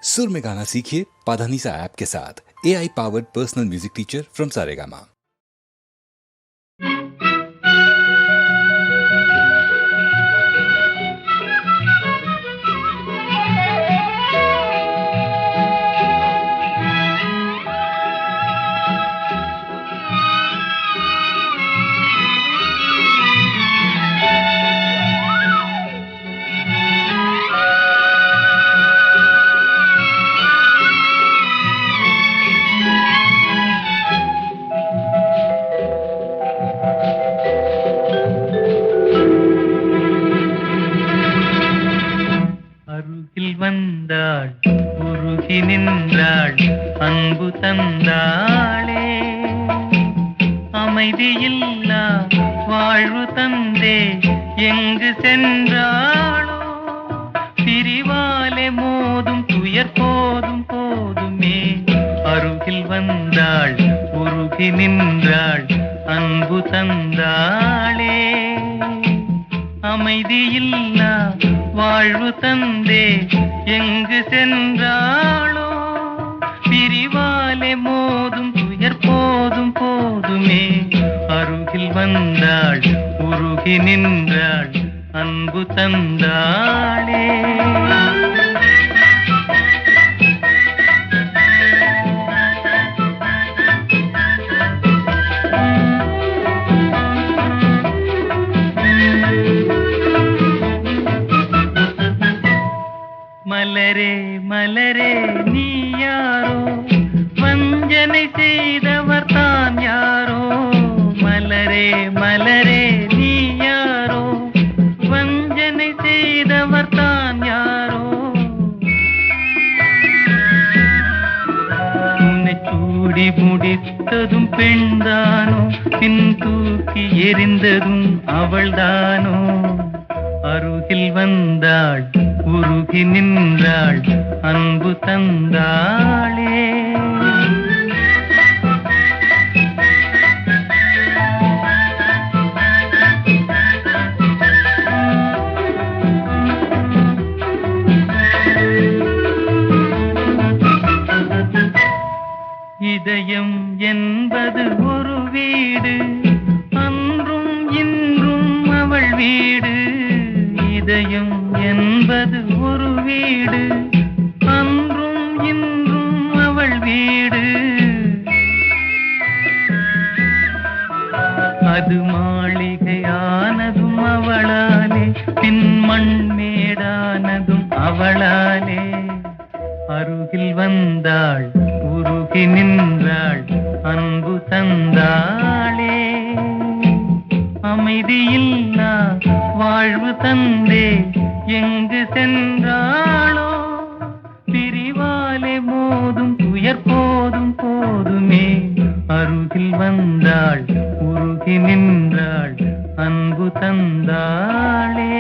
सुर में गाना सीखिए पाधानीसा ऐप के साथ। AI powered personal music teacher from Saregama. அருகில் வந்தாள், உருகி நின்றாள், அன்பு தந்தாளே. அமைதியில்லா வாழ்வு தந்தே எங்கு சென்றாளோ. பிரிவாலே மோதும் துயர் போதும் போதுமே. அருகில் வந்தாள், உருகி நின்றாள், அன்பு தந்தாளே. அமைதியில்லா வாழ்வு தந்தே எங்கு சென்றாளோ. பிரிவாலே மோதும் துயர் போதும் போதுமே. அருகில் வந்தாள், உருகி நின்றாள், அன்பு தந்தாளே. மலரே மலரே நீ யாரோ, வஞ்சனை செய்தவர் தான் யாரோ. மலரே மலரே நீ யாரோ, வஞ்சனை செய்தவர் தான் யாரோ. உன்னை சூடி முடித்ததும் பெண்தானோ, பின் தூக்கி எறிந்ததும் அவள்தானோ. அருகில் வந்தாள், உருகி நின்றாள், அன்பு தந்தாளே. இதயம் என்பது ஒரு வீடு, அன்றும் இன்றும் அவள் வீடு. இதயம் என்பது ஒரு வீடு, அன்றும் இன்றும் அவள் வீடு. அது மாளிகையானதும் அவளாலே, பின் மண்மேடானதும் அவளாலே. அருகில் வந்தாள், உருகி நின்றாள், அன்பு தந்தாளே. அமைதியில்லா வாழ்வு தந்தே எங்கு சென்றாளோ. பிரிவாலே மோதும் துயர் போதும் போதுமே. அருகில் வந்தாள், உருகி நின்றாள், அன்பு தந்தாளே.